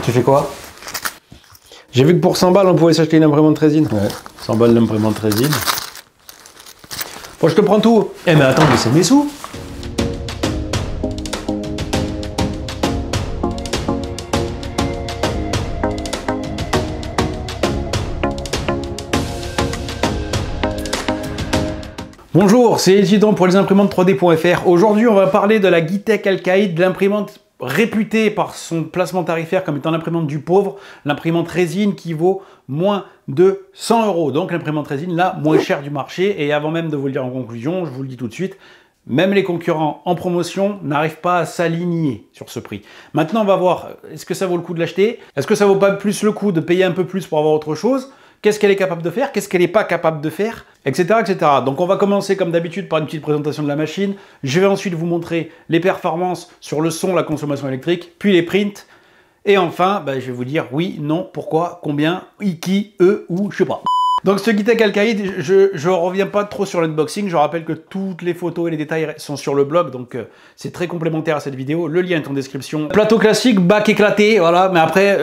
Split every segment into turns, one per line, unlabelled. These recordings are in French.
Tu fais quoi? J'ai vu que pour 100 balles, on pouvait s'acheter une imprimante résine. Ouais, 100 balles d'imprimante résine. Bon, je te prends tout. Eh mais attends, mais c'est mes sous. Bonjour, c'est Edidon pour les imprimantes 3D.fr. Aujourd'hui, on va parler de la Gitech Alcaid, l'imprimante réputée par son placement tarifaire comme étant l'imprimante du pauvre, l'imprimante résine qui vaut moins de 100 €. Donc l'imprimante résine la moins chère du marché. Et avant même de vous le dire en conclusion, je vous le dis tout de suite, même les concurrents en promotion n'arrivent pas à s'aligner sur ce prix. Maintenant, on va voir, est-ce que ça vaut le coup de l'acheter? Est-ce que ça vaut pas plus le coup de payer un peu plus pour avoir autre chose? Qu'est-ce qu'elle est capable de faire? Qu'est-ce qu'elle n'est pas capable de faire? Etc., etc. Donc on va commencer comme d'habitude par une petite présentation de la machine. Je vais ensuite vous montrer les performances sur le son, la consommation électrique, puis les prints. Et enfin, je vais vous dire oui, non, pourquoi, combien, qui, où, je sais pas. Donc ce Gitech Alcaid, je reviens pas trop sur l'unboxing. Je rappelle que toutes les photos et les détails sont sur le blog, donc c'est très complémentaire à cette vidéo. Le lien est en description. Plateau classique, bac éclaté, voilà. Mais après,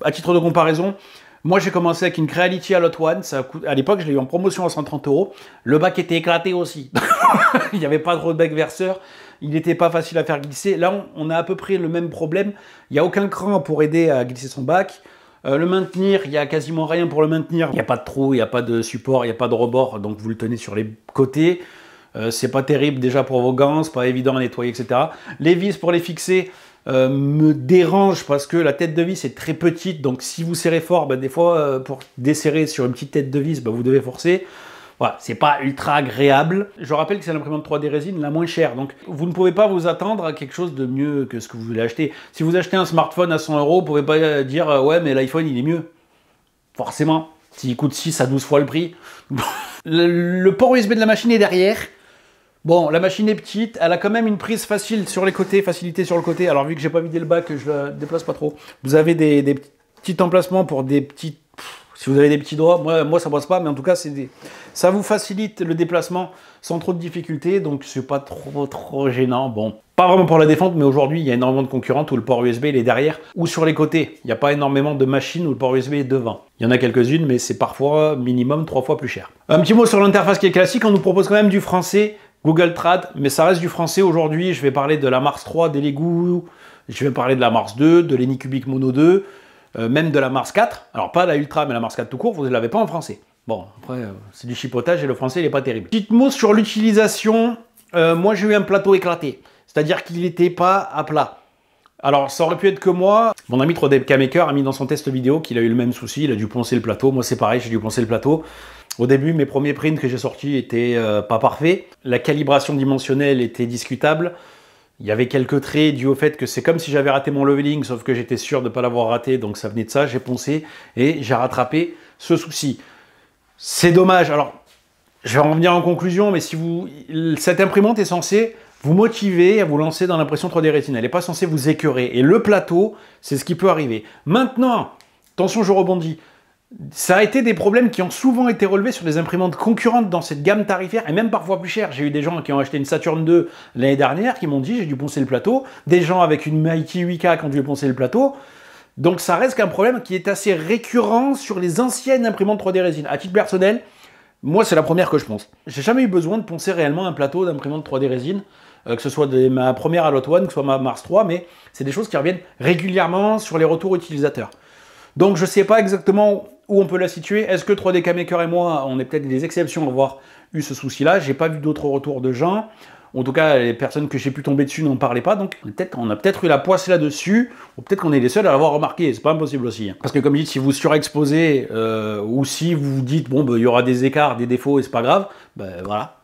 à titre de comparaison, moi, j'ai commencé avec une Creality Alot One. À l'époque, je l'ai eu en promotion à 130 €. Le bac était éclaté aussi. Il n'y avait pas trop de bec verseur. Il n'était pas facile à faire glisser. Là, on a à peu près le même problème. Il n'y a aucun cran pour aider à glisser son bac. Le maintenir, il n'y a quasiment rien pour le maintenir. Il n'y a pas de trou, il n'y a pas de support, il n'y a pas de rebord. Donc, vous le tenez sur les côtés. C'est pas terrible déjà pour vos gants. C'est pas évident à nettoyer, etc. Les vis pour les fixer me dérange parce que la tête de vis est très petite, donc si vous serrez fort, des fois pour desserrer sur une petite tête de vis, vous devez forcer. Voilà, c'est pas ultra agréable. Je rappelle que c'est l'imprimante 3D résine la moins chère, donc vous ne pouvez pas vous attendre à quelque chose de mieux que ce que vous voulez acheter. Si vous achetez un smartphone à 100 €, vous pouvez pas dire ouais mais l'iPhone il est mieux. Forcément, s'il coûte 6 à 12 fois le prix. Le port USB de la machine est derrière. Bon, la machine est petite, elle a quand même une prise facile sur les côtés, facilité sur le côté. Alors vu que j'ai pas vidé le bac, je la déplace pas trop. Vous avez des petits emplacements pour des petits... Si vous avez des petits doigts, moi ça passe pas, mais en tout cas ça vous facilite le déplacement sans trop de difficultés, donc c'est pas trop gênant. Bon, pas vraiment pour la défente, mais aujourd'hui il y a énormément de concurrents où le port USB il est derrière ou sur les côtés. Il n'y a pas énormément de machines où le port USB est devant. Il y en a quelques-unes, mais c'est parfois minimum 3 fois plus cher. Un petit mot sur l'interface qui est classique, on nous propose quand même du français. Google Trad, mais ça reste du français aujourd'hui. Je vais parler de la Mars 3, des Lego, je vais parler de la Mars 2, de l'Anycubic Mono 2, même de la Mars 4. Alors pas la Ultra, mais la Mars 4 tout court, vous ne l'avez pas en français. Bon, après, c'est du chipotage et le français, il n'est pas terrible. Petit mot sur l'utilisation. Moi, j'ai eu un plateau éclaté, c'est-à-dire qu'il n'était pas à plat. Alors, ça aurait pu être que moi. Mon ami 3D Maker a mis dans son test vidéo qu'il a eu le même souci, il a dû poncer le plateau. Moi, c'est pareil, j'ai dû poncer le plateau. Au début, mes premiers prints que j'ai sortis étaient pas parfaits. La calibration dimensionnelle était discutable. Il y avait quelques traits dus au fait que c'est comme si j'avais raté mon leveling, sauf que j'étais sûr de ne pas l'avoir raté, donc ça venait de ça. J'ai poncé et j'ai rattrapé ce souci. C'est dommage. Alors, je vais en venir en conclusion, mais si cette imprimante est censée vous motiver à vous lancer dans l'impression 3D rétine. Elle n'est pas censée vous écœurer. Et le plateau, c'est ce qui peut arriver. Maintenant, attention, je rebondis. Ça a été des problèmes qui ont souvent été relevés sur des imprimantes concurrentes dans cette gamme tarifaire, et même parfois plus chères. J'ai eu des gens qui ont acheté une Saturn 2 l'année dernière, qui m'ont dit j'ai dû poncer le plateau. Des gens avec une Mighty 8K qui ont dû poncer le plateau. Donc ça reste qu'un problème qui est assez récurrent sur les anciennes imprimantes 3D résine. À titre personnel, moi c'est la première que je ponce. J'ai jamais eu besoin de poncer réellement un plateau d'imprimante 3D résine, que ce soit ma première Alot One, que ce soit ma Mars 3, mais c'est des choses qui reviennent régulièrement sur les retours utilisateurs. Donc je ne sais pas exactement où on peut la situer. Est-ce que 3D Maker et moi, on est peut-être des exceptions à avoir eu ce souci-là? J'ai pas vu d'autres retours de gens. En tout cas, les personnes que j'ai pu tomber dessus n'en parlaient pas. Donc on a peut-être eu la poisse là-dessus, ou peut-être qu'on est les seuls à l'avoir remarqué. C'est pas impossible aussi. Parce que comme je dis, si vous surexposez, ou si vous dites, bon, il y aura des écarts, des défauts, et c'est pas grave, voilà.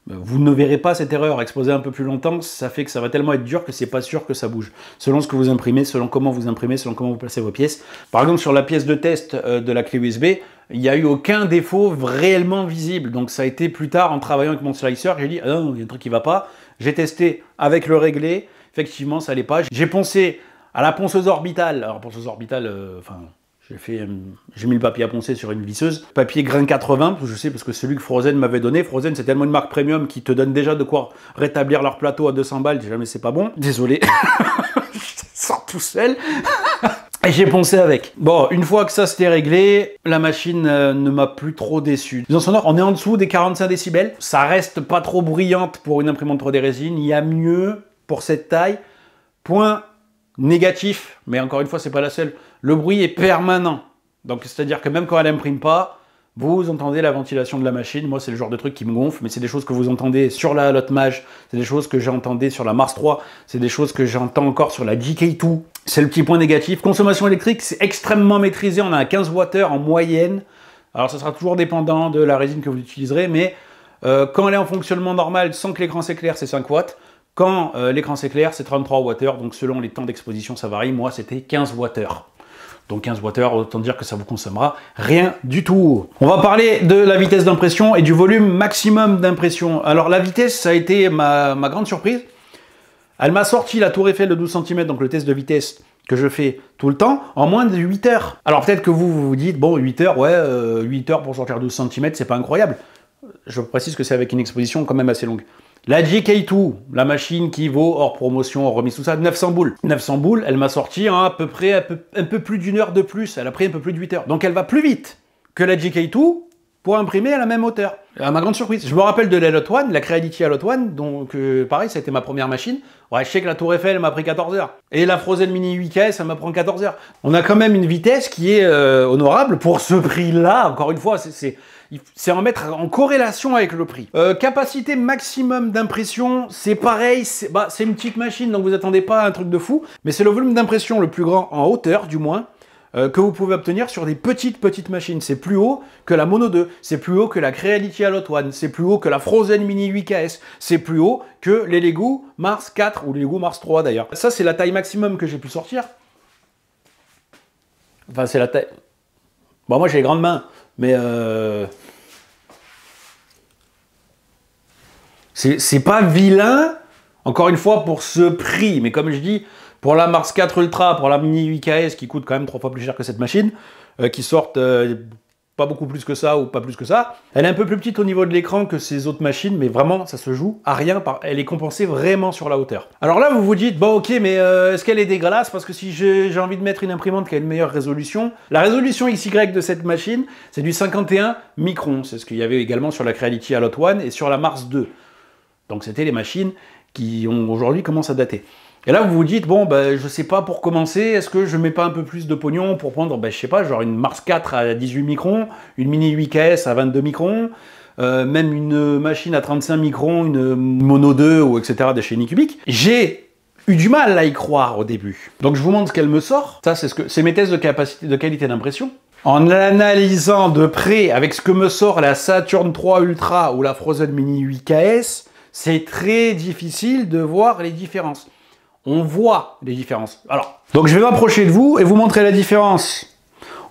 Vous ne verrez pas cette erreur exposée un peu plus longtemps, ça fait que ça va tellement être dur que c'est pas sûr que ça bouge. Selon ce que vous imprimez, selon comment vous imprimez, selon comment vous placez vos pièces. Par exemple, sur la pièce de test de la clé USB, il n'y a eu aucun défaut réellement visible. Donc ça a été plus tard, en travaillant avec mon slicer, j'ai dit, ah non, il y a un truc qui va pas. J'ai testé avec le réglé, effectivement, ça n'allait pas. J'ai poncé à la ponceuse orbitale. Alors, ponceuse orbitale, j'ai mis le papier à poncer sur une visseuse. Papier grain 80, je sais parce que celui que Frozen m'avait donné. Frozen, c'est tellement une marque premium qui te donne déjà de quoi rétablir leur plateau à 200 balles. Jamais c'est pas bon. Désolé. Je sors tout seul. Et j'ai poncé avec. Bon, une fois que ça c'était réglé, la machine ne m'a plus trop déçu. Dans sonore, on est en dessous des 45 décibels. Ça reste pas trop bruyante pour une imprimante 3D résine. Il y a mieux pour cette taille. Point négatif, mais encore une fois, c'est pas la seule. Le bruit est permanent. Donc, c'est-à-dire que même quand elle imprime pas, vous entendez la ventilation de la machine. Moi, c'est le genre de truc qui me gonfle, mais c'est des choses que vous entendez sur la Lot Mage, c'est des choses que j'entendais sur la Mars 3, c'est des choses que j'entends encore sur la GK2. C'est le petit point négatif. Consommation électrique, c'est extrêmement maîtrisé. On a un 15 Wh en moyenne. Alors, ça sera toujours dépendant de la résine que vous utiliserez, mais quand elle est en fonctionnement normal, sans que l'écran s'éclaire, c'est 5 watts. Quand l'écran s'éclaire, c'est 33 Wh. Donc, selon les temps d'exposition, ça varie. Moi, c'était 15 Wh. Donc 15 Wh, autant dire que ça vous consommera rien du tout. On va parler de la vitesse d'impression et du volume maximum d'impression. Alors la vitesse, ça a été ma grande surprise. Elle m'a sorti la tour Eiffel de 12 cm, donc le test de vitesse que je fais tout le temps, en moins de 8 heures. Alors peut-être que vous vous dites, bon 8 heures, ouais, 8 heures pour sortir 12 cm, c'est pas incroyable. Je précise que c'est avec une exposition quand même assez longue. La GK2, la machine qui vaut, hors promotion, hors remise, tout ça, 900 boules. 900 boules, elle m'a sorti à peu près un peu plus d'une heure de plus. Elle a pris un peu plus de 8 heures. Donc elle va plus vite que la GK2 pour imprimer à la même hauteur. À ma grande surprise. Je me rappelle de la Lot One, la Creality Lot One, donc pareil, ça a été ma première machine. Ouais, je sais que la Tour Eiffel m'a pris 14 heures. Et la Frozen Mini 8K, ça m'a pris 14 heures. On a quand même une vitesse qui est honorable pour ce prix-là. Encore une fois, c'est en mettre en corrélation avec le prix. Capacité maximum d'impression, c'est pareil, c'est une petite machine, donc vous attendez pas à un truc de fou, mais c'est le volume d'impression le plus grand en hauteur, du moins, que vous pouvez obtenir sur des petites machines. C'est plus haut que la Mono 2, c'est plus haut que la Creality Lot One, c'est plus haut que la Frozen Mini 8KS, c'est plus haut que les Lego Mars 4 ou les Lego Mars 3 d'ailleurs. Ça, c'est la taille maximum que j'ai pu sortir. Enfin, c'est la taille... Bon, moi j'ai les grandes mains, mais c'est pas vilain, encore une fois, pour ce prix. Mais comme je dis, pour la Mars 4 Ultra, pour la Mini 8KS, qui coûte quand même 3 fois plus cher que cette machine, qui sortent pas beaucoup plus que ça ou pas plus que ça, elle est un peu plus petite au niveau de l'écran que ces autres machines, mais vraiment, ça se joue à rien. Elle est compensée vraiment sur la hauteur. Alors là, vous vous dites, bon ok, mais est-ce qu'elle est dégueulasse? Parce que si j'ai envie de mettre une imprimante qui a une meilleure résolution, la résolution XY de cette machine, c'est du 51 microns. C'est ce qu'il y avait également sur la Creality Lot One et sur la Mars 2. Donc c'était les machines qui ont aujourd'hui commencent à dater. Et là vous vous dites, bon ben je sais pas pour commencer, est-ce que je mets pas un peu plus de pognon pour prendre, ben je sais pas, genre une Mars 4 à 18 microns, une Mini 8KS à 22 microns, même une machine à 35 microns, une Mono 2 ou etc. de chez Anycubic. J'ai eu du mal à y croire au début. Donc je vous montre ce qu'elle me sort. Ça c'est mes tests de capacité, de qualité d'impression. En l'analysant de près avec ce que me sort la Saturn 3 Ultra ou la Frozen Mini 8KS, c'est très difficile de voir les différences. On voit les différences. Alors, donc je vais m'approcher de vous et vous montrer la différence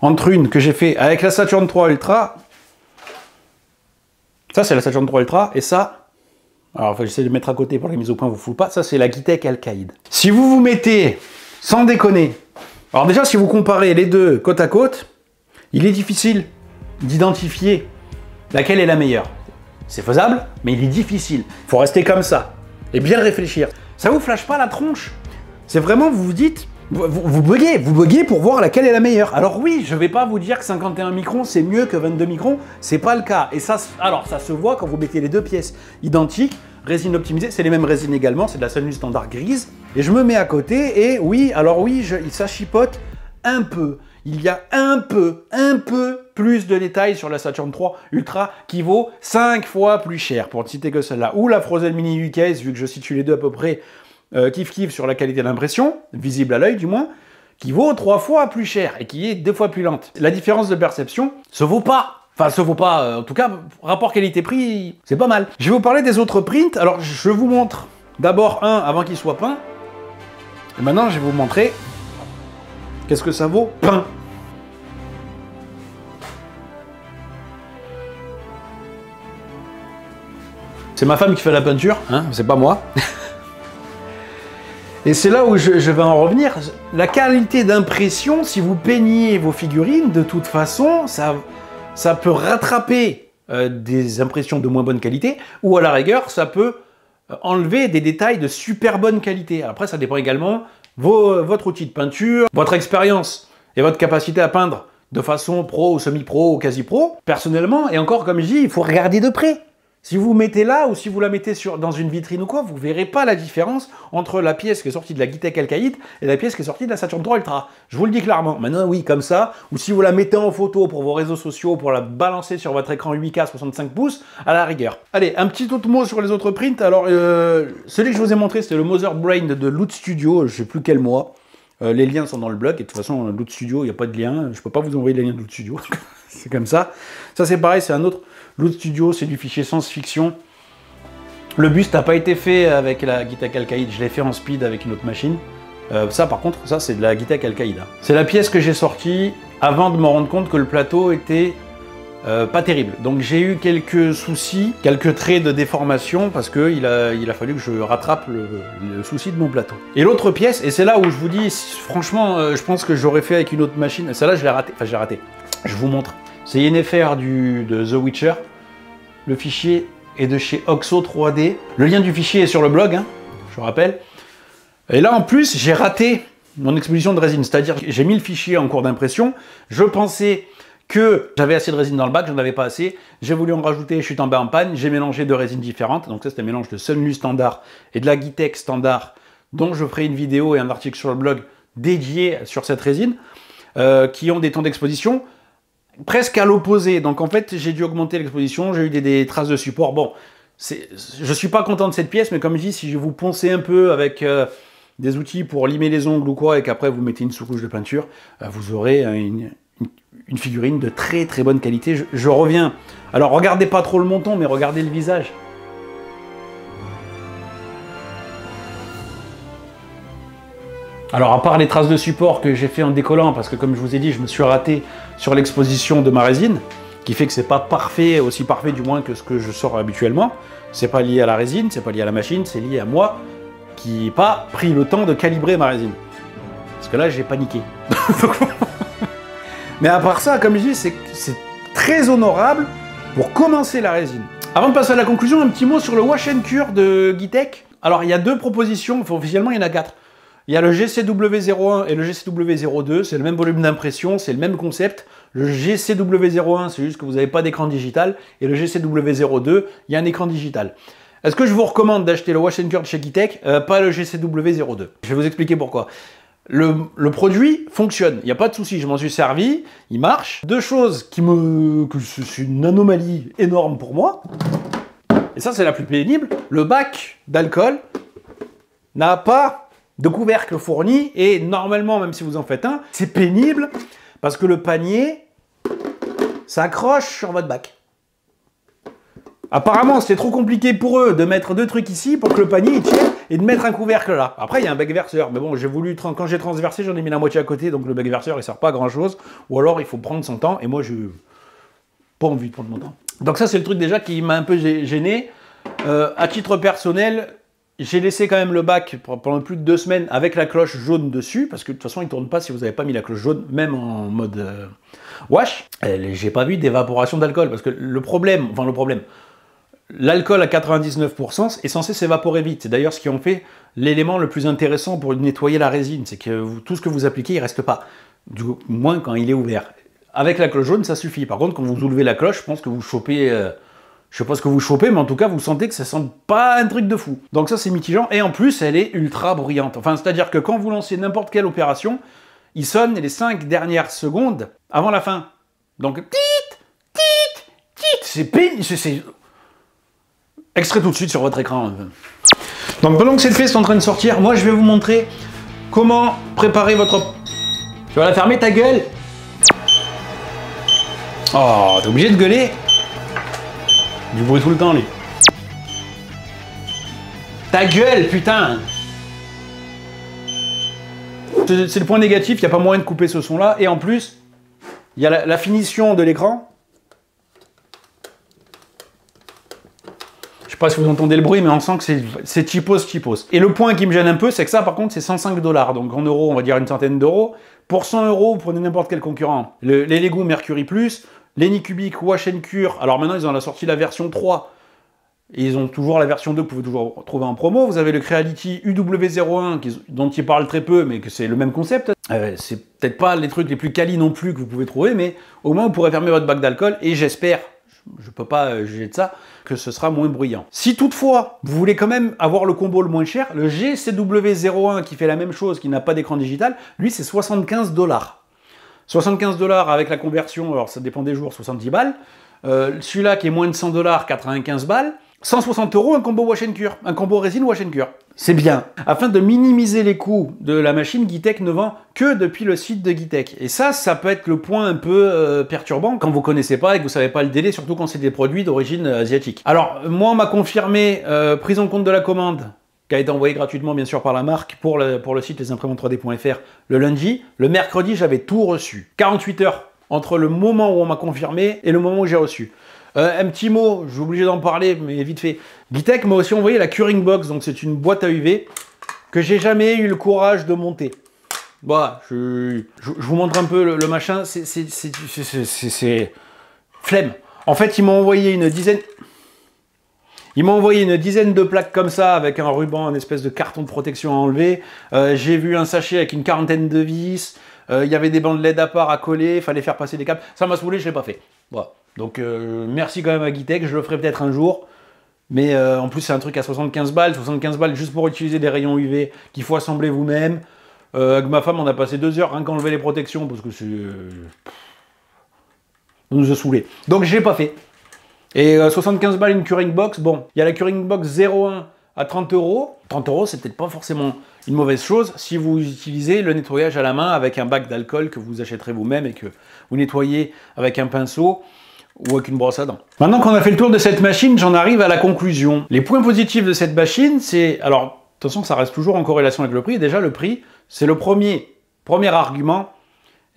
entre une que j'ai fait avec la Saturn 3 Ultra. Ça, c'est la Saturn 3 Ultra. Et ça, alors j'essaie de mettre à côté pour la mise au point, vous ne fout pas. Ça, c'est la Gitek Alcaïd. Si vous vous mettez, sans déconner, alors déjà, si vous comparez les deux côte à côte, il est difficile d'identifier laquelle est la meilleure. C'est faisable, mais il est difficile. Il faut rester comme ça et bien réfléchir. Ça vous flash pas la tronche? C'est vraiment, vous vous dites, vous buguez pour voir laquelle est la meilleure. Alors oui, je vais pas vous dire que 51 microns c'est mieux que 22 microns, c'est pas le cas. Et ça, alors ça se voit quand vous mettez les deux pièces identiques, résine optimisée, c'est les mêmes résines également, c'est de la Sunny standard grise. Et je me mets à côté et oui, alors oui, ça chipote un peu. Il y a un peu plus de détails sur la Saturn 3 Ultra qui vaut 5 fois plus cher, pour ne citer que celle-là. Ou la Frozen Mini 8KS, vu que je situe les deux à peu près kiff-kiff sur la qualité d'impression, visible à l'œil du moins, qui vaut 3 fois plus cher et qui est 2 fois plus lente. La différence de perception se vaut pas. Enfin, se vaut pas, en tout cas, rapport qualité-prix, c'est pas mal. Je vais vous parler des autres prints. Alors, je vous montre d'abord un avant qu'il soit peint. Et maintenant, je vais vous montrer qu'est-ce que ça vaut peint. C'est ma femme qui fait la peinture, hein, c'est pas moi. Et c'est là où je vais en revenir. La qualité d'impression, si vous peignez vos figurines, de toute façon, ça peut rattraper des impressions de moins bonne qualité, ou à la rigueur, ça peut enlever des détails de super bonne qualité. Après, ça dépend également votre outil de peinture, votre expérience et votre capacité à peindre de façon pro ou semi-pro ou quasi-pro. Personnellement, et encore comme je dis, il faut regarder de près. Si vous mettez là ou si vous la mettez dans une vitrine ou quoi, vous ne verrez pas la différence entre la pièce qui est sortie de la Gitech Alcaïd et la pièce qui est sortie de la Saturn 3 Ultra. Je vous le dis clairement. Maintenant, oui, comme ça, ou si vous la mettez en photo pour vos réseaux sociaux, pour la balancer sur votre écran 8K 65 pouces, à la rigueur. Allez, un petit autre mot sur les autres prints. Alors, celui que je vous ai montré, c'était le Mother Brain de Loot Studio, je ne sais plus quel mois. Les liens sont dans le blog, et de toute façon, Loot Studio, il n'y a pas de lien. Je ne peux pas vous envoyer les liens de Loot Studio. C'est comme ça. Ça, c'est pareil, c'est un autre. Loot Studio, c'est du fichier science-fiction. Le buste n'a pas été fait avec la Gitech Alcaïd, je l'ai fait en speed avec une autre machine. Ça par contre, ça c'est de la Gitech Alcaïd. C'est la pièce que j'ai sortie avant de me rendre compte que le plateau était pas terrible. Donc j'ai eu quelques soucis, quelques traits de déformation parce qu'il a fallu que je rattrape le souci de mon plateau. Et l'autre pièce, et c'est là où je vous dis, franchement, je pense que j'aurais fait avec une autre machine. Celle-là, je l'ai raté. Enfin, je l'ai raté. Je vous montre. C'est INFR de The Witcher. Le fichier est de chez Oxo 3D. Le lien du fichier est sur le blog, hein, je rappelle. Et là, en plus, j'ai raté mon exposition de résine. C'est-à-dire que j'ai mis le fichier en cours d'impression. Je pensais que j'avais assez de résine dans le bac, j'en avais pas assez. J'ai voulu en rajouter, je suis tombé en panne. J'ai mélangé deux résines différentes. Donc ça, c'était un mélange de Sunlu standard et de la Gitech standard, dont je ferai une vidéo et un article sur le blog dédié sur cette résine, qui ont des temps d'exposition presque à l'opposé. Donc en fait, j'ai dû augmenter l'exposition, j'ai eu des traces de support. Bon, je suis pas content de cette pièce, mais comme je dis, si je vous poncez un peu avec des outils pour limer les ongles ou quoi, et qu'après vous mettez une sous-couche de peinture, vous aurez une figurine de très très bonne qualité. Je reviens. Alors regardez pas trop le menton, mais regardez le visage. Alors à part les traces de support que j'ai fait en décollant, parce que comme je vous ai dit, je me suis raté sur l'exposition de ma résine, qui fait que c'est pas parfait, aussi parfait du moins que ce que je sors habituellement. C'est pas lié à la résine, c'est pas lié à la machine, c'est lié à moi qui n'ai pas pris le temps de calibrer ma résine. Parce que là, j'ai paniqué. Mais à part ça, comme je dis, c'est très honorable pour commencer la résine. Avant de passer à la conclusion, un petit mot sur le Wash and Cure de Gitech. Alors il y a deux propositions, enfin, officiellement il y en a 4. Il y a le GCW01 et le GCW02, c'est le même volume d'impression, c'est le même concept. Le GCW01, c'est juste que vous n'avez pas d'écran digital, et le GCW02, il y a un écran digital. Est-ce que je vous recommande d'acheter le Wash and Cure de chez Gitech, pas le GCW02? Je vais vous expliquer pourquoi. Le produit fonctionne, il n'y a pas de souci, je m'en suis servi, il marche. Deux choses que c'est une anomalie énorme pour moi, et ça c'est la plus pénible, le bac d'alcool n'a pas de couvercle fourni, et normalement, même si vous en faites un, c'est pénible, parce que le panier s'accroche sur votre bac. Apparemment, c'était trop compliqué pour eux de mettre deux trucs ici pour que le panier il tienne, et de mettre un couvercle là. Après, il y a un bec verseur, mais bon, j'ai voulu, quand j'ai transversé, j'en ai mis la moitié à côté, donc le bec verseur, il sert pas à grand chose, ou alors il faut prendre son temps, et moi, je n'ai pas envie de prendre mon temps. Donc ça, c'est le truc déjà qui m'a un peu gêné. À titre personnel, j'ai laissé quand même le bac pendant plus de 2 semaines avec la cloche jaune dessus, parce que de toute façon, il ne tourne pas si vous n'avez pas mis la cloche jaune, même en mode wash. J'ai pas vu d'évaporation d'alcool, parce que le problème, l'alcool à 99% est censé s'évaporer vite. C'est d'ailleurs ce qui en fait l'élément le plus intéressant pour nettoyer la résine, c'est que tout ce que vous appliquez, il ne reste pas, du moins quand il est ouvert. Avec la cloche jaune, ça suffit. Par contre, quand vous soulevez la cloche, je pense que vous chopez... je sais pas ce que vous chopez, mais en tout cas, vous sentez que ça sent pas un truc de fou. Donc ça, c'est mitigant. Et en plus, elle est ultra bruyante. Enfin, c'est-à-dire que quand vous lancez n'importe quelle opération, il sonne les 5 dernières secondes avant la fin. Donc, tit, tit, tit. C'est pénible. Extrait tout de suite sur votre écran. Donc, pendant que cette pièce est en train de sortir, moi, je vais vous montrer comment préparer votre... Tu vas la fermer, ta gueule? Oh, t'es obligé de gueuler? Du bruit tout le temps, lui. Ta gueule, putain! C'est le point négatif, il n'y a pas moyen de couper ce son-là. Et en plus, il y a la finition de l'écran. Je sais pas si vous entendez le bruit, mais on sent que c'est cheapos. Et le point qui me gêne un peu, c'est que ça, par contre, c'est 105 $. Donc en euros, on va dire une centaine d'euros. Pour 100 €, vous prenez n'importe quel concurrent. Les Lego Mercury Plus, les Anycubic Wash and Cure. Alors maintenant, ils ont sorti la version 3. Et ils ont toujours la version 2 que vous pouvez toujours trouver en promo. Vous avez le Creality UW01 dont ils parlent très peu, mais que c'est le même concept. C'est peut-être pas les trucs les plus quali non plus que vous pouvez trouver, mais au moins vous pourrez fermer votre bac d'alcool et j'espère, je peux pas juger de ça, que ce sera moins bruyant. Si toutefois, vous voulez quand même avoir le combo le moins cher, le GCW01 qui fait la même chose, qui n'a pas d'écran digital, lui c'est 75 $. 75 $ avec la conversion, alors ça dépend des jours, 70 balles. Celui-là qui est moins de 100 $, 95 balles. 160 €, un combo wash and cure, un combo résine wash and cure. C'est bien. Afin de minimiser les coûts de la machine, Guitec ne vend que depuis le site de Guitec. Et ça peut être le point un peu perturbant quand vous connaissez pas et que vous savez pas le délai, surtout quand c'est des produits d'origine asiatique. Alors, moi, on m'a confirmé prise en compte de la commande, qui a été envoyée gratuitement, bien sûr, par la marque, pour le site lesimprimantes3d.fr le lundi. Le mercredi, j'avais tout reçu. 48 heures entre le moment où on m'a confirmé et le moment où j'ai reçu. Un petit mot, je suis obligé d'en parler, mais vite fait. Guitec m'a aussi envoyé la Curing Box, donc c'est une boîte à UV que j'ai jamais eu le courage de monter. Voilà, je vous montre un peu le machin, c'est flemme. En fait, ils m'ont envoyé une dizaine... de plaques comme ça, avec un ruban, une espèce de carton de protection à enlever. J'ai vu un sachet avec une quarantaine de vis. Il y avait des bandes LED à part à coller, il fallait faire passer des câbles. Ça m'a saoulé, je ne l'ai pas fait. Voilà. Donc merci quand même à Guitec, je le ferai peut-être un jour. Mais en plus c'est un truc à 75 balles juste pour utiliser des rayons UV qu'il faut assembler vous-même. Avec ma femme on a passé 2 heures rien qu'à enlever les protections parce que c'est... on nous a saoulé. Donc je l'ai pas fait. Et 75 balles une Curing Box, bon, il y a la Curing Box 01 à 30 €. 30 €, c'est peut-être pas forcément une mauvaise chose si vous utilisez le nettoyage à la main avec un bac d'alcool que vous achèterez vous-même et que vous nettoyez avec un pinceau ou avec une brosse à dents. Maintenant qu'on a fait le tour de cette machine, j'en arrive à la conclusion. Les points positifs de cette machine, c'est... Alors, attention, ça reste toujours en corrélation avec le prix. Déjà, le prix, c'est le premier argument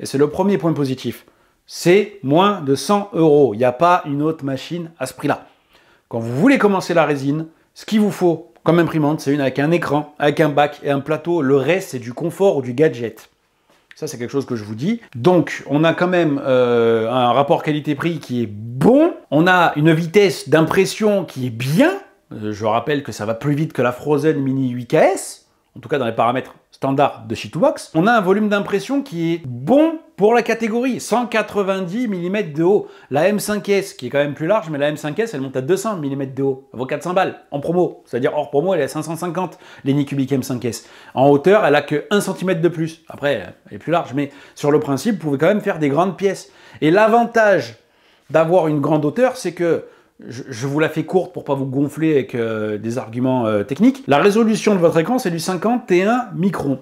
et c'est le premier point positif. C'est moins de 100 €. Il n'y a pas une autre machine à ce prix-là. Quand vous voulez commencer la résine, ce qu'il vous faut comme imprimante, c'est une avec un écran, avec un bac et un plateau. Le reste, c'est du confort ou du gadget. Ça, c'est quelque chose que je vous dis. Donc, on a quand même un rapport qualité-prix qui est bon. On a une vitesse d'impression qui est bien. Je rappelle que ça va plus vite que la Frozen Mini 8KS. En tout cas, dans les paramètres standards de chez Toolbox. On a un volume d'impression qui est bon pour la catégorie. 190 mm de haut. La M5S, qui est quand même plus large, mais la M5S, elle monte à 200 mm de haut. Elle vaut 400 balles en promo. C'est-à-dire hors promo, elle est à 550, l'Anycubic M5S. En hauteur, elle a que 1 cm de plus. Après, elle est plus large, mais sur le principe, vous pouvez quand même faire des grandes pièces. Et l'avantage d'avoir une grande hauteur, c'est que je vous la fais courte pour pas vous gonfler avec des arguments techniques. La résolution de votre écran, c'est du 51 microns.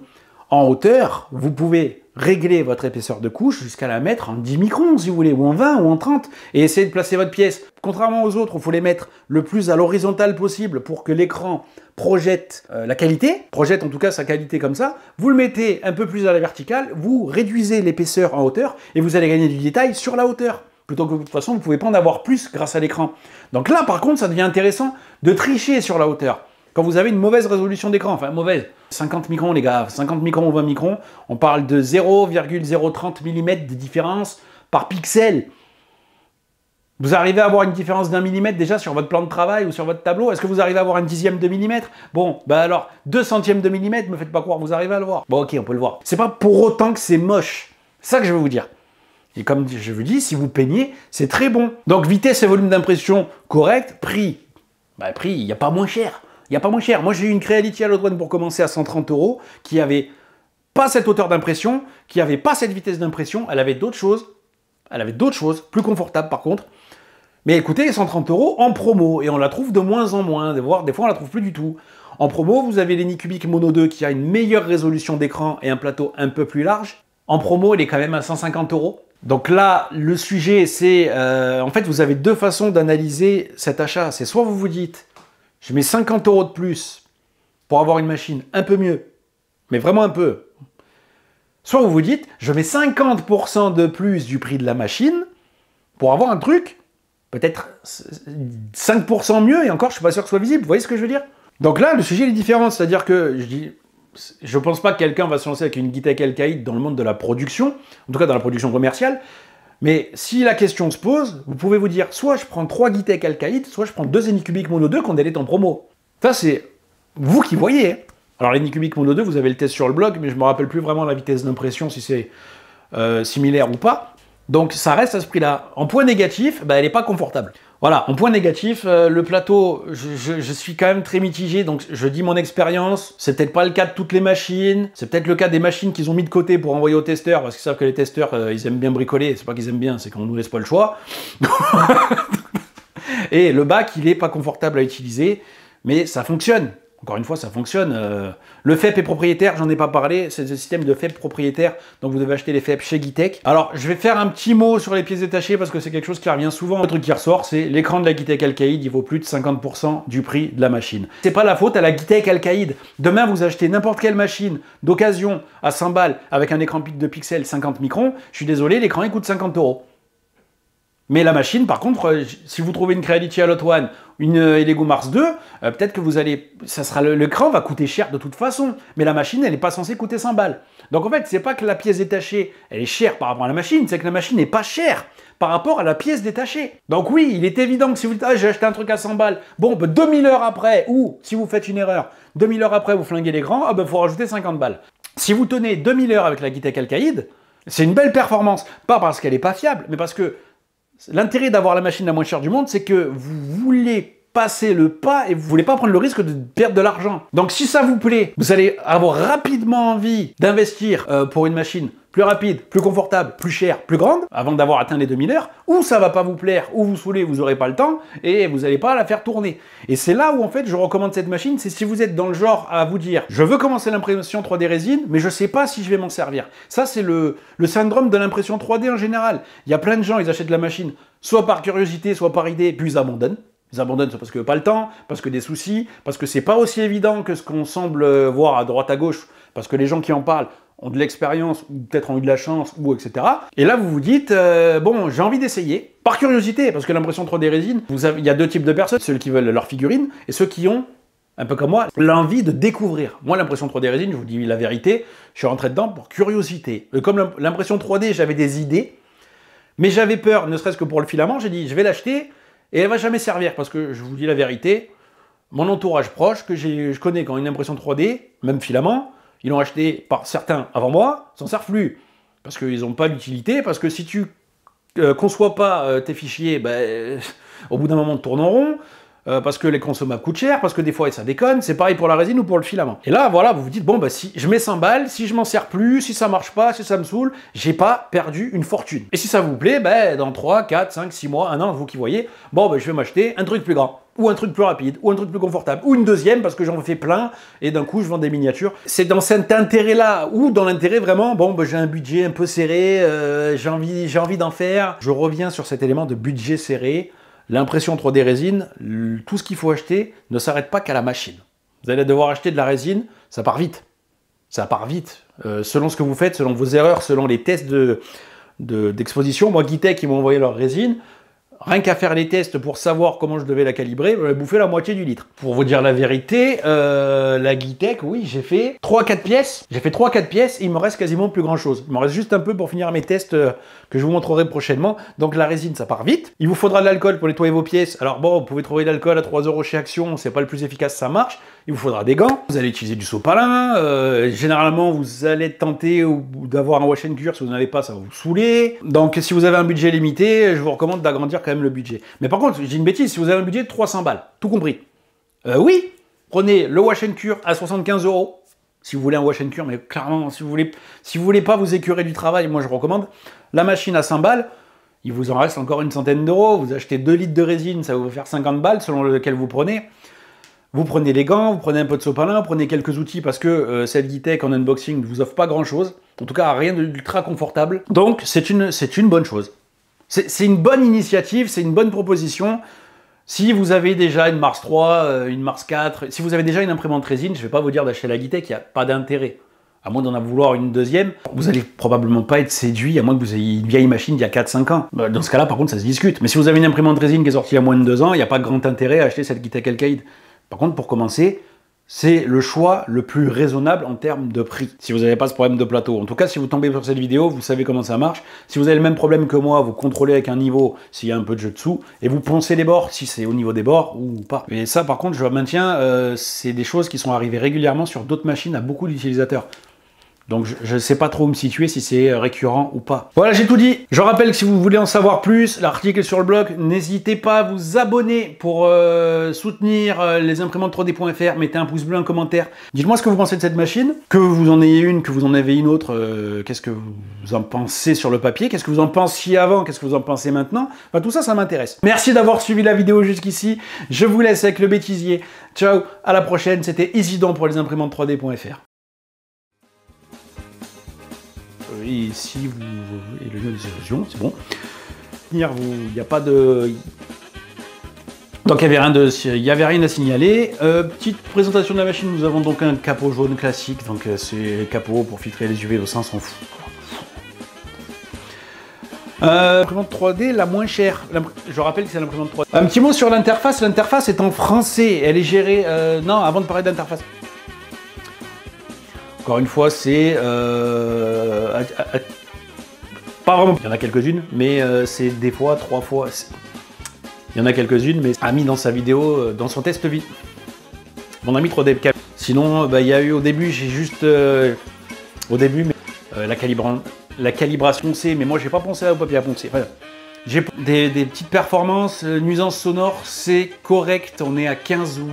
En hauteur, vous pouvez régler votre épaisseur de couche jusqu'à la mettre en 10 microns, si vous voulez, ou en 20, ou en 30, et essayer de placer votre pièce. Contrairement aux autres, il faut les mettre le plus à l'horizontale possible pour que l'écran projette la qualité, projette en tout cas sa qualité comme ça. Vous le mettez un peu plus à la verticale, vous réduisez l'épaisseur en hauteur, et vous allez gagner du détail sur la hauteur. Plutôt que de toute façon, vous ne pouvez pas en avoir plus grâce à l'écran. Donc là, par contre, ça devient intéressant de tricher sur la hauteur. Quand vous avez une mauvaise résolution d'écran, enfin mauvaise, 50 microns les gars, 50 microns ou 20 microns, on parle de 0,030 mm de différence par pixel. Vous arrivez à avoir une différence d'1 millimètre déjà sur votre plan de travail ou sur votre tableau? Est-ce que vous arrivez à avoir un dixième de millimètre? Bon, bah alors, 2 centièmes de millimètre, me faites pas croire que vous arrivez à le voir. Bon ok, on peut le voir. C'est pas pour autant que c'est moche. C'est ça que je veux vous dire. Et comme je vous dis, si vous peignez, c'est très bon. Donc vitesse et volume d'impression correct, prix. Bah prix, il n'y a pas moins cher. Il n'y a pas moins cher. Moi j'ai eu une Creality à l'autre pour commencer à 130 €, qui avait pas cette hauteur d'impression, qui avait pas cette vitesse d'impression, elle avait d'autres choses. Elle avait d'autres choses, plus confortables par contre. Mais écoutez, 130 € en promo, et on la trouve de moins en moins, des fois on la trouve plus du tout. En promo, vous avez l'Anycubic Mono 2 qui a une meilleure résolution d'écran et un plateau un peu plus large. En promo, il est quand même à 150 €. Donc là, le sujet, c'est... en fait, vous avez deux façons d'analyser cet achat. C'est soit vous vous dites, je mets 50 € de plus pour avoir une machine un peu mieux, mais vraiment un peu. Soit vous vous dites, je mets 50% de plus du prix de la machine pour avoir un truc, peut-être 5% mieux, et encore, je ne suis pas sûr que ce soit visible. Vous voyez ce que je veux dire? Donc là, le sujet est différent. C'est-à-dire que, je ne pense pas que quelqu'un va se lancer avec une Guitec Alcaïd dans le monde de la production, en tout cas dans la production commerciale, Mais si la question se pose, vous pouvez vous dire, soit je prends 3 Gitek Alcaïd, soit je prends 2 Anycubic Mono 2 quand elle est en promo. Ça, c'est vous qui voyez. Hein. Alors, l'Anycubic Mono 2, vous avez le test sur le blog, mais je ne me rappelle plus vraiment la vitesse d'impression, si c'est similaire ou pas. Donc, ça reste à ce prix-là. En point négatif, elle n'est pas confortable. Voilà, en point négatif, le plateau, je suis quand même très mitigé, donc je dis mon expérience. C'est peut-être pas le cas de toutes les machines, c'est peut-être le cas des machines qu'ils ont mis de côté pour envoyer aux testeurs, parce qu'ils savent que les testeurs, ils aiment bien bricoler. C'est pas qu'ils aiment bien, c'est qu'on nous laisse pas le choix. Et le bac, il est pas confortable à utiliser, mais ça fonctionne. Encore une fois, ça fonctionne. Le FEP est propriétaire, j'en ai pas parlé, c'est le système de FEP propriétaire, donc vous devez acheter les FEP chez Gitek. Alors, je vais faire un petit mot sur les pièces détachées, parce que c'est quelque chose qui revient souvent. Le truc qui ressort, c'est l'écran de la Gitek Alcaïd, il vaut plus de 50% du prix de la machine. C'est pas la faute à la Gitek Alcaïd. Demain, vous achetez n'importe quelle machine d'occasion à 100 balles, avec un écran de pixels 50 microns, je suis désolé, l'écran il coûte 50 €. Mais la machine, par contre, si vous trouvez une Creality Alloy One, une Elegoo Mars 2, peut-être que vous allez... l'écran va coûter cher de toute façon. Mais la machine, elle n'est pas censée coûter 100 balles. Donc en fait, c'est pas que la pièce détachée, elle est chère par rapport à la machine, c'est que la machine n'est pas chère par rapport à la pièce détachée. Donc oui, il est évident que si vous dites « Ah, j'ai acheté un truc à 100 balles », bon, 2000 heures après, ou si vous faites une erreur, 2000 heures après, vous flinguez l'écran, ah ben, faut rajouter 50 balles. Si vous tenez 2000 heures avec la Gitek Alcaïd, c'est une belle performance. Pas parce qu'elle n'est pas fiable, mais parce que l'intérêt d'avoir la machine la moins chère du monde, c'est que vous voulez passer le pas et vous voulez pas prendre le risque de perdre de l'argent. Donc si ça vous plaît, vous allez avoir rapidement envie d'investir pour une machine plus rapide, plus confortable, plus chère, plus grande, avant d'avoir atteint les 2000 heures, ou ça va pas vous plaire, ou vous saoulez, vous n'aurez pas le temps, et vous n'allez pas la faire tourner. Et c'est là où en fait je recommande cette machine, c'est si vous êtes dans le genre à vous dire, je veux commencer l'impression 3D résine, mais je sais pas si je vais m'en servir. Ça c'est le syndrome de l'impression 3D en général. Il y a plein de gens, ils achètent la machine, soit par curiosité, soit par idée, puis ils abandonnent. Ils abandonnent parce que pas le temps, parce que des soucis, parce que c'est pas aussi évident que ce qu'on semble voir à droite à gauche, parce que les gens qui en parlent ont de l'expérience, ou peut-être ont eu de la chance, ou etc. Et là, vous vous dites, bon, j'ai envie d'essayer, par curiosité, parce que l'impression 3D résine, il y a deux types de personnes, ceux qui veulent leur figurine, et ceux qui ont, un peu comme moi, l'envie de découvrir. Moi, l'impression 3D résine, je vous dis la vérité, je suis rentré dedans pour curiosité. Et comme l'impression 3D, j'avais des idées, mais j'avais peur, ne serait-ce que pour le filament, j'ai dit, je vais l'acheter, et elle va jamais servir, parce que je vous dis la vérité, mon entourage proche, que je connais quand une impression 3D, même filament, ils l'ont acheté par certains avant moi, s'en servent plus. Parce qu'ils n'ont pas d'utilité, parce que si tu conçois pas tes fichiers, au bout d'un moment, tu tournes en rond, parce que les consommables coûtent cher, parce que des fois, ça déconne, c'est pareil pour la résine ou pour le filament. Et là, voilà, vous vous dites, bon, si je mets 100 balles, si je m'en sers plus, si ça marche pas, si ça me saoule, j'ai pas perdu une fortune. Et si ça vous plaît, dans 3, 4, 5, 6 mois, 1 an, vous qui voyez, bon, je vais m'acheter un truc plus grand, ou un truc plus rapide, ou un truc plus confortable, ou une deuxième, parce que j'en fais plein, et d'un coup, je vends des miniatures. C'est dans cet intérêt-là, ou dans l'intérêt vraiment, bon, j'ai un budget un peu serré, j'ai envie d'en faire. Je reviens sur cet élément de budget serré. L'impression 3D résine, tout ce qu'il faut acheter ne s'arrête pas qu'à la machine. Vous allez devoir acheter de la résine, ça part vite. Ça part vite. Selon ce que vous faites, selon vos erreurs, selon les tests d'exposition. Moi, Gitek, ils m'ont envoyé leur résine. Rien qu'à faire les tests pour savoir comment je devais la calibrer, j'avais bouffé la moitié du litre. Pour vous dire la vérité, la Gitek, oui, j'ai fait 3-4 pièces. J'ai fait 3-4 pièces et il me reste quasiment plus grand chose. Il me reste juste un peu pour finir mes tests que je vous montrerai prochainement. Donc la résine, ça part vite. Il vous faudra de l'alcool pour nettoyer vos pièces. Alors bon, vous pouvez trouver de l'alcool à 3 € chez Action, c'est pas le plus efficace, ça marche. Il vous faudra des gants. Vous allez utiliser du sopalin. Généralement, vous allez tenter d'avoir un wash and cure. Si vous n'en avez pas, ça va vous saouler. Donc si vous avez un budget limité, je vous recommande d'agrandir quand même le budget. Mais par contre, j'ai une bêtise, si vous avez un budget de 300 balles, tout compris, oui, prenez le wash and cure à 75 €, si vous voulez un wash and cure, mais clairement, si vous voulez pas vous écurer du travail, moi je recommande. La machine à 100 balles, il vous en reste encore une centaine d'euros, vous achetez 2 litres de résine, ça va vous faire 50 balles selon lequel vous prenez. Vous prenez les gants, vous prenez un peu de sopalin, vous prenez quelques outils parce que cette Gitek en unboxing ne vous offre pas grand chose, en tout cas rien d'ultra confortable. Donc c'est une bonne chose. C'est une bonne initiative, c'est une bonne proposition. Si vous avez déjà une Mars 3, une Mars 4, si vous avez déjà une imprimante résine, je ne vais pas vous dire d'acheter la Gitek, il n'y a pas d'intérêt. À moins d'en vouloir une deuxième, vous n'allez probablement pas être séduit, à moins que vous ayez une vieille machine d'il y a 4-5 ans. Dans ce cas-là, par contre, ça se discute. Mais si vous avez une imprimante résine qui est sortie il y a moins de 2 ans, il n'y a pas de grand intérêt à acheter cette Gitek Alcaïd. Par contre, pour commencer, c'est le choix le plus raisonnable en termes de prix, si vous n'avez pas ce problème de plateau. En tout cas, si vous tombez sur cette vidéo, vous savez comment ça marche. Si vous avez le même problème que moi, vous contrôlez avec un niveau s'il y a un peu de jeu dessous, et vous poncez les bords si c'est au niveau des bords ou pas. Et ça, par contre, je maintiens, c'est des choses qui sont arrivées régulièrement sur d'autres machines à beaucoup d'utilisateurs. Donc je ne sais pas trop où me situer si c'est récurrent ou pas. Voilà, j'ai tout dit. Je rappelle que si vous voulez en savoir plus, l'article est sur le blog. N'hésitez pas à vous abonner pour soutenir les imprimantes 3D.fr. Mettez un pouce bleu, un commentaire. Dites-moi ce que vous pensez de cette machine. Que vous en ayez une, que vous en avez une autre. Qu'est-ce que vous en pensez sur le papier? Qu'est-ce que vous en pensiez avant? Qu'est-ce que vous en pensez maintenant? Enfin, tout ça, ça m'intéresse. Merci d'avoir suivi la vidéo jusqu'ici. Je vous laisse avec le bêtisier. Ciao, à la prochaine. C'était Isidon pour les imprimantes 3D.fr. Et ici, et le lieu d'exécution, c'est bon. Il n'y a pas de... Donc il n'y avait rien à signaler. Petite présentation de la machine, nous avons donc un capot jaune classique. Donc c'est capot pour filtrer les UV au sein, on s'en fout. L'imprimante 3D la moins chère. Je rappelle que c'est l'imprimante 3D. Un petit mot sur l'interface. L'interface est en français. Elle est gérée... non, avant de parler d'interface. Encore une fois, c'est... pas vraiment. Il y en a quelques-unes, mais c'est des fois, 3 fois... Il y en a quelques-unes, mais a mis dans sa vidéo, dans son test vidéo. Mon ami 3D. Sinon, il y a eu au début, j'ai juste... au début, mais, la calibration, c'est... Mais moi, j'ai pas pensé au papier à poncer. Enfin, j'ai des petites performances, nuisances sonores, c'est correct. On est à 15 ou...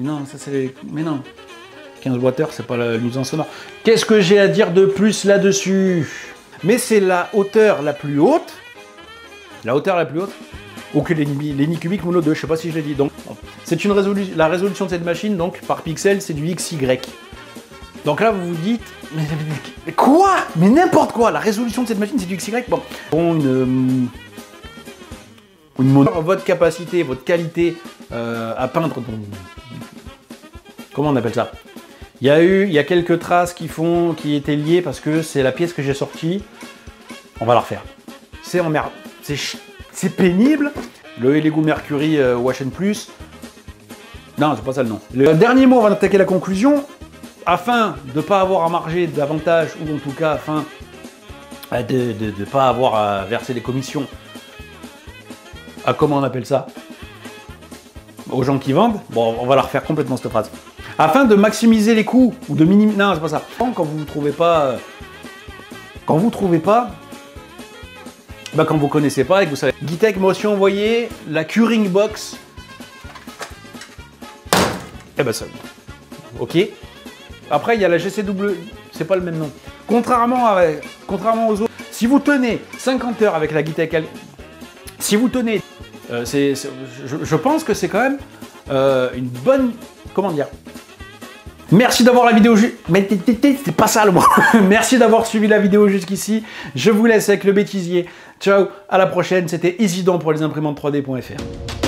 Non, ça c'est... Mais non. 15 watts, c'est pas la nuisance sonore. Qu'est-ce que j'ai à dire de plus là-dessus? Mais c'est la hauteur la plus haute. La hauteur la plus haute. Ou que l'ENI Cubic Mono 2, je sais pas si je l'ai dit. Donc, c'est la résolution de cette machine, donc par pixel, c'est du XY. Donc là, vous vous dites, mais quoi? Mais n'importe quoi. La résolution de cette machine, c'est du XY. Bon, une mono. Votre capacité, votre qualité à peindre. Comment on appelle ça? Il y a quelques traces qui étaient liées parce que c'est la pièce que j'ai sortie. On va la refaire. C'est emmerdant. C'est pénible. Le Lego Mercury Wash Plus. Non, c'est pas ça le nom. Le dernier mot, on va attaquer la conclusion. Afin de ne pas avoir à marger davantage, ou en tout cas afin de ne pas avoir à verser des commissions à comment on appelle ça? Aux gens qui vendent. Bon, on va la refaire complètement cette phrase. Afin de maximiser les coûts, ou de minimiser... Non, c'est pas ça. Quand vous ne trouvez pas... Quand vous trouvez pas... quand vous connaissez pas et que vous savez... Guitec m'a aussi envoyé la Curing Box. Ça... Ok. Après, il y a la GCW... C'est pas le même nom. Contrairement aux autres, si vous tenez 50 heures avec la Guitec... Si vous tenez... je pense que c'est quand même une bonne... Comment dire? Merci d'avoir la vidéo mais c'était pas ça le mot. Merci d'avoir suivi la vidéo jusqu'ici. Je vous laisse avec le bêtisier. Ciao, à la prochaine. C'était Isidon pour les imprimantes 3D.fr.